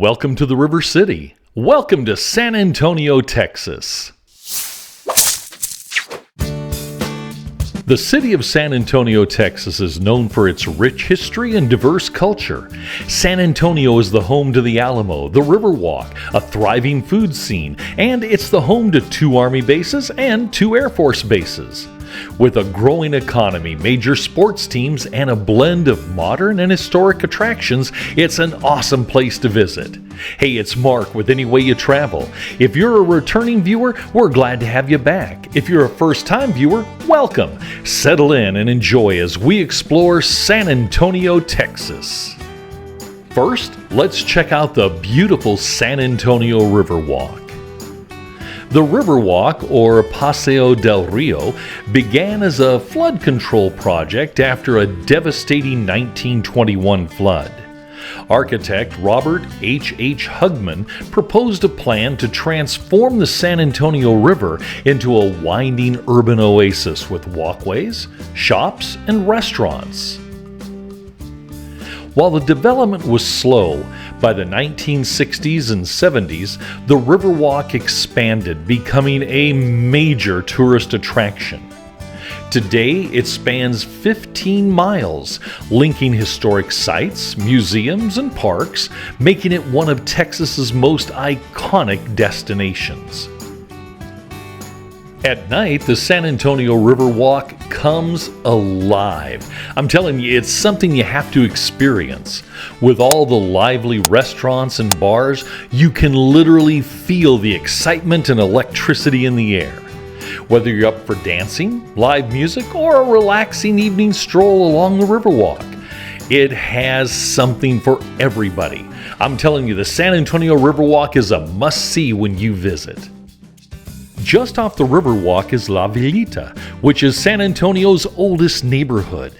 Welcome to the River City. Welcome to San Antonio, Texas. The city of San Antonio, Texas is known for its rich history and diverse culture. San Antonio is the home to the Alamo, the Riverwalk, a thriving food scene, and it's the home to 2 Army bases and 2 Air Force bases. With a growing economy, major sports teams, and a blend of modern and historic attractions, it's an awesome place to visit. Hey, it's Mark with Any Way You Travel. If you're a returning viewer, we're glad to have you back. If you're a first-time viewer, welcome. Settle in and enjoy as we explore San Antonio, Texas. First, let's check out the beautiful San Antonio Riverwalk. The Riverwalk, or Paseo del Rio, began as a flood control project after a devastating 1921 flood. Architect Robert H. Hugman proposed a plan to transform the San Antonio River into a winding urban oasis with walkways, shops, and restaurants. While the development was slow, by the 1960s and 70s, the Riverwalk expanded, becoming a major tourist attraction. Today, it spans 15 miles, linking historic sites, museums, and parks, making it one of Texas's most iconic destinations. At night, the San Antonio Riverwalk comes alive. I'm telling you, it's something you have to experience. With all the lively restaurants and bars, you can literally feel the excitement and electricity in the air. Whether you're up for dancing, live music, or a relaxing evening stroll along the Riverwalk, it has something for everybody. I'm telling you, the San Antonio Riverwalk is a must-see when you visit. Just off the Riverwalk is La Villita, which is San Antonio's oldest neighborhood.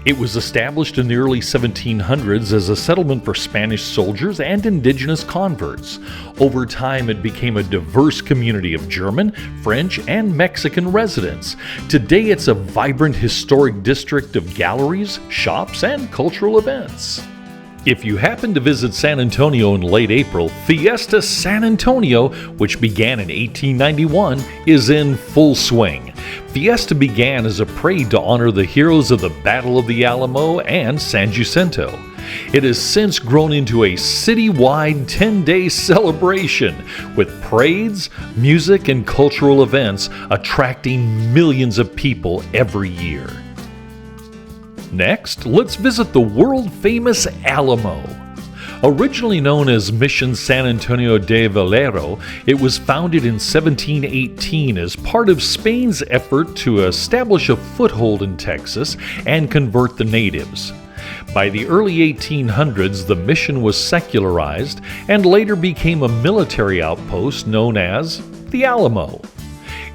It was established in the early 1700s as a settlement for Spanish soldiers and indigenous converts. Over time, it became a diverse community of German, French, and Mexican residents. Today, it's a vibrant historic district of galleries, shops, and cultural events. If you happen to visit San Antonio in late April, Fiesta San Antonio, which began in 1891, is in full swing. Fiesta began as a parade to honor the heroes of the Battle of the Alamo and San Jacinto. It has since grown into a citywide 10-day celebration with parades, music, and cultural events attracting millions of people every year. Next, let's visit the world-famous Alamo. Originally known as Mission San Antonio de Valero, it was founded in 1718 as part of Spain's effort to establish a foothold in Texas and convert the natives. By the early 1800s, the mission was secularized and later became a military outpost known as the Alamo.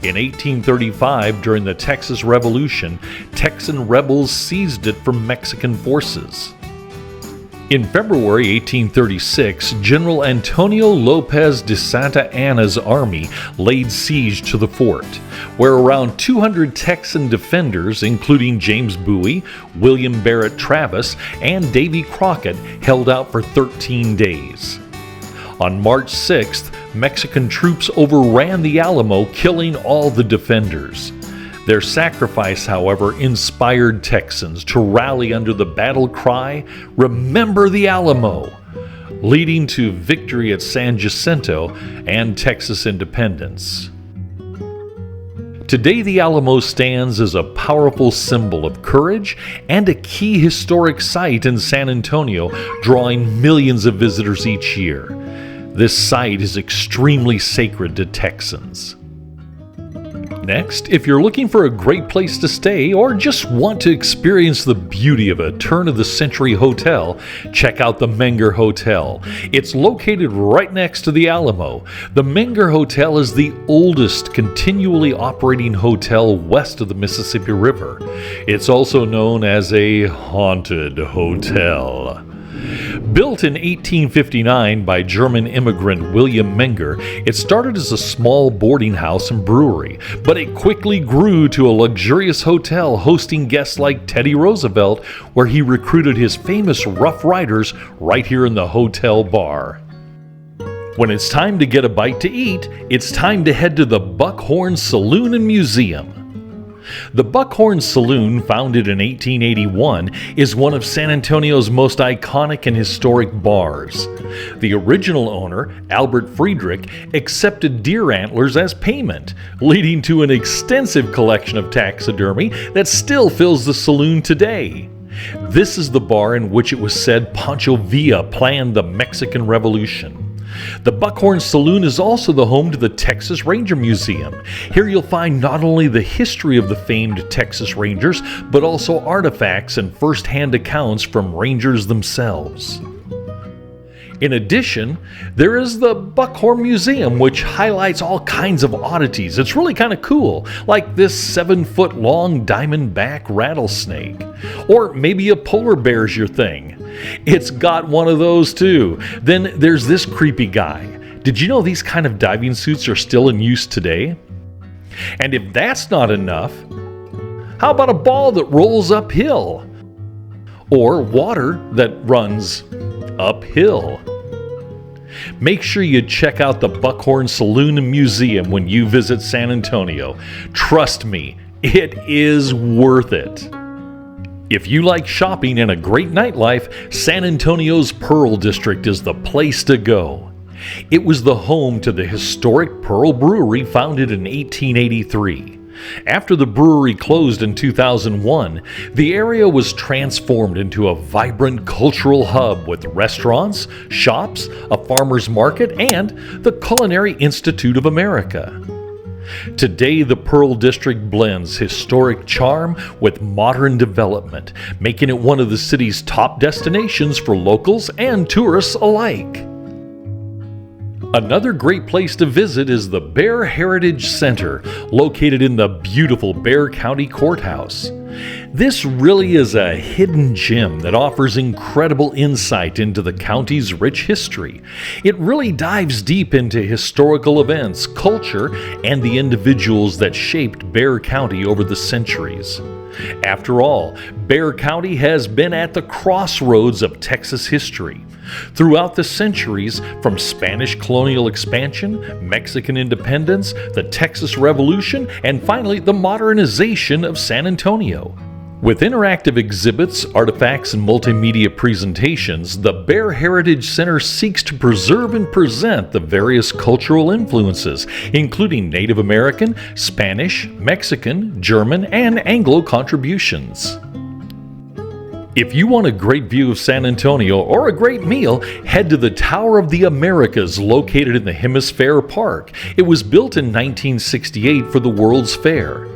In 1835, during the Texas Revolution, Texan rebels seized it from Mexican forces. In February 1836, General Antonio Lopez de Santa Anna's army laid siege to the fort, where around 200 Texan defenders, including James Bowie, William Barrett Travis, and Davy Crockett, held out for 13 days. On March 6th, Mexican troops overran the Alamo, killing all the defenders. Their sacrifice, however, inspired Texans to rally under the battle cry, "Remember the Alamo," leading to victory at San Jacinto and Texas independence. Today, the Alamo stands as a powerful symbol of courage and a key historic site in San Antonio, drawing millions of visitors each year. This site is extremely sacred to Texans. Next, if you're looking for a great place to stay or just want to experience the beauty of a turn-of-the-century hotel, check out the Menger Hotel. It's located right next to the Alamo. The Menger Hotel is the oldest continually operating hotel west of the Mississippi River. It's also known as a haunted hotel. Built in 1859 by German immigrant William Menger, it started as a small boarding house and brewery, but it quickly grew to a luxurious hotel hosting guests like Teddy Roosevelt, where he recruited his famous Rough Riders right here in the hotel bar. When it's time to get a bite to eat, it's time to head to the Buckhorn Saloon and Museum. The Buckhorn Saloon, founded in 1881, is one of San Antonio's most iconic and historic bars. The original owner, Albert Friedrich, accepted deer antlers as payment, leading to an extensive collection of taxidermy that still fills the saloon today. This is the bar in which it was said Pancho Villa planned the Mexican Revolution. The Buckhorn Saloon is also the home to the Texas Ranger Museum. Here you'll find not only the history of the famed Texas Rangers, but also artifacts and first-hand accounts from Rangers themselves. In addition, there is the Buckhorn Museum, which highlights all kinds of oddities. It's really kind of cool, like this 7-foot-long diamondback rattlesnake. Or maybe a polar bear's your thing. It's got one of those too. Then there's this creepy guy. Did you know these kind of diving suits are still in use today? And if that's not enough, how about a ball that rolls uphill? Or water that runs uphill? Make sure you check out the Buckhorn Saloon and Museum when you visit San Antonio. Trust me, it is worth it. If you like shopping and a great nightlife, San Antonio's Pearl District is the place to go. It was the home to the historic Pearl Brewery, founded in 1883. After the brewery closed in 2001, the area was transformed into a vibrant cultural hub with restaurants, shops, a farmer's market, and the Culinary Institute of America. Today, the Pearl District blends historic charm with modern development, making it one of the city's top destinations for locals and tourists alike. Another great place to visit is the Bear Heritage Center, located in the beautiful Bexar County Courthouse. This really is a hidden gem that offers incredible insight into the county's rich history. It really dives deep into historical events, culture, and the individuals that shaped Bexar County over the centuries. After all, Bexar County has been at the crossroads of Texas history. Throughout the centuries, from Spanish colonial expansion, Mexican independence, the Texas Revolution, and finally the modernization of San Antonio. With interactive exhibits, artifacts, and multimedia presentations, the Bear Heritage Center seeks to preserve and present the various cultural influences, including Native American, Spanish, Mexican, German, and Anglo contributions. If you want a great view of San Antonio or a great meal, head to the Tower of the Americas, located in the Hemisphere Park. It was built in 1968 for the World's Fair.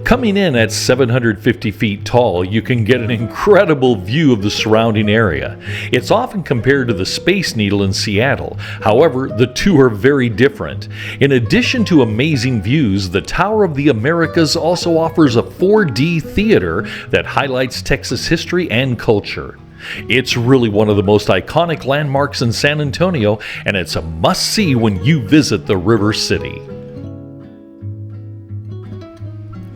Coming in at 750 feet tall, you can get an incredible view of the surrounding area. It's often compared to the Space Needle in Seattle. However, the two are very different. In addition to amazing views, the Tower of the Americas also offers a 4D theater that highlights Texas history and culture. It's really one of the most iconic landmarks in San Antonio, and it's a must-see when you visit the River City.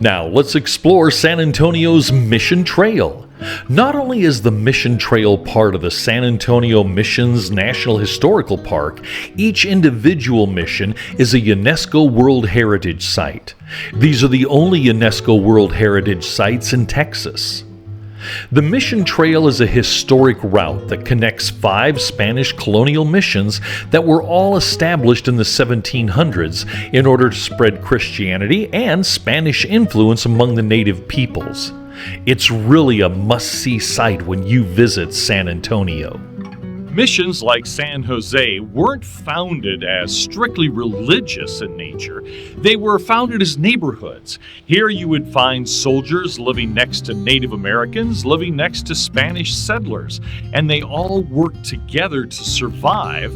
Now, let's explore San Antonio's Mission Trail. Not only is the Mission Trail part of the San Antonio Missions National Historical Park, each individual mission is a UNESCO World Heritage Site. These are the only UNESCO World Heritage Sites in Texas. The Mission Trail is a historic route that connects 5 Spanish colonial missions that were all established in the 1700s in order to spread Christianity and Spanish influence among the native peoples. It's really a must-see site when you visit San Antonio. Missions like San Jose weren't founded as strictly religious in nature. They were founded as neighborhoods. Here you would find soldiers living next to Native Americans, living next to Spanish settlers, and they all worked together to survive.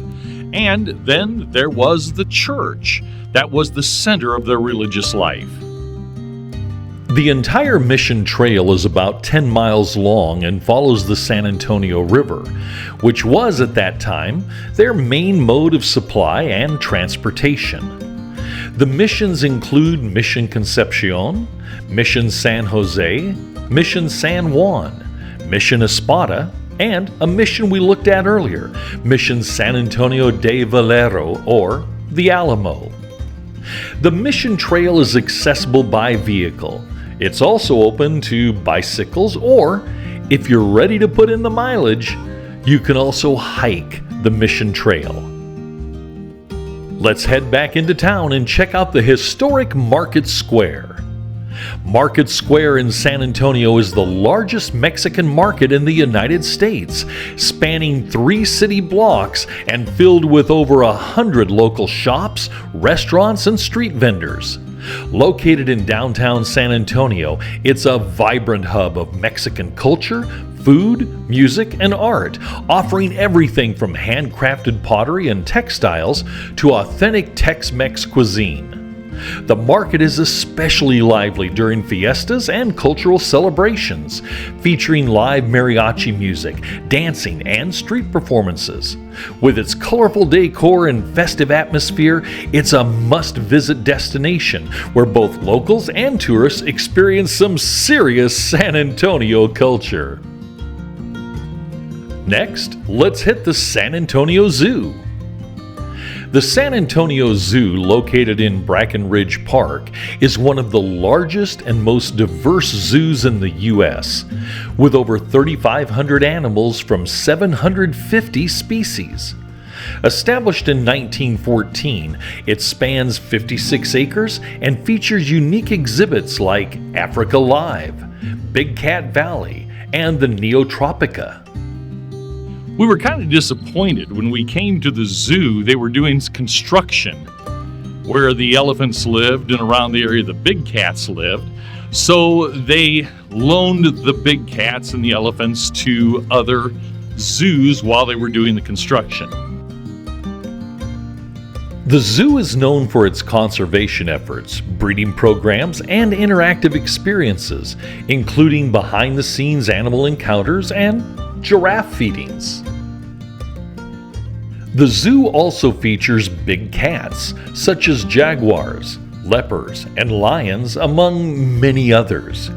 And then there was the church. That was the center of their religious life. The entire Mission Trail is about 10 miles long and follows the San Antonio River, which was at that time their main mode of supply and transportation. The missions include Mission Concepcion, Mission San Jose, Mission San Juan, Mission Espada, and a mission we looked at earlier, Mission San Antonio de Valero, or the Alamo. The Mission Trail is accessible by vehicle. It's also open to bicycles, or if you're ready to put in the mileage, you can also hike the Mission Trail. Let's head back into town and check out the historic Market Square. Market Square in San Antonio is the largest Mexican market in the United States, spanning 3 city blocks and filled with over 100 local shops, restaurants, and street vendors. Located in downtown San Antonio, it's a vibrant hub of Mexican culture, food, music, and art, offering everything from handcrafted pottery and textiles to authentic Tex-Mex cuisine. The market is especially lively during fiestas and cultural celebrations, featuring live mariachi music, dancing, and street performances. With its colorful decor and festive atmosphere, it's a must-visit destination where both locals and tourists experience some serious San Antonio culture. Next, let's hit the San Antonio Zoo. The San Antonio Zoo, located in Brackenridge Park, is one of the largest and most diverse zoos in the U.S., with over 3,500 animals from 750 species. Established in 1914, it spans 56 acres and features unique exhibits like Africa Live, Big Cat Valley, and the Neotropica. We were kind of disappointed when we came to the zoo. They were doing construction where the elephants lived and around the area the big cats lived. So they loaned the big cats and the elephants to other zoos while they were doing the construction. The zoo is known for its conservation efforts, breeding programs, and interactive experiences, including behind-the-scenes animal encounters and giraffe feedings. The zoo also features big cats, such as jaguars, leopards, and lions, among many others.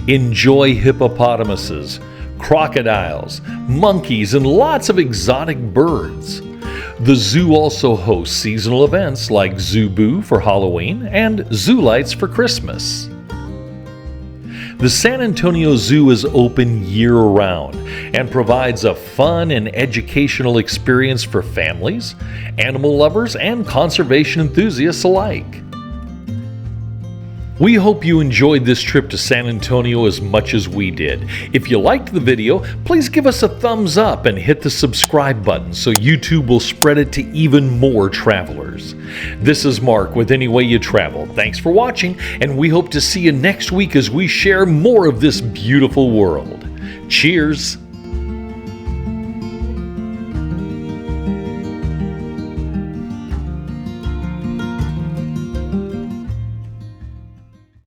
Enjoy hippopotamuses, crocodiles, monkeys, and lots of exotic birds. The zoo also hosts seasonal events like Zoo Boo for Halloween and Zoo Lights for Christmas. The San Antonio Zoo is open year-round and provides a fun and educational experience for families, animal lovers, and conservation enthusiasts alike. We hope you enjoyed this trip to San Antonio as much as we did. If you liked the video, please give us a thumbs up and hit the subscribe button so YouTube will spread it to even more travelers. This is Mark with Any Way You Travel. Thanks for watching, and we hope to see you next week as we share more of this beautiful world. Cheers!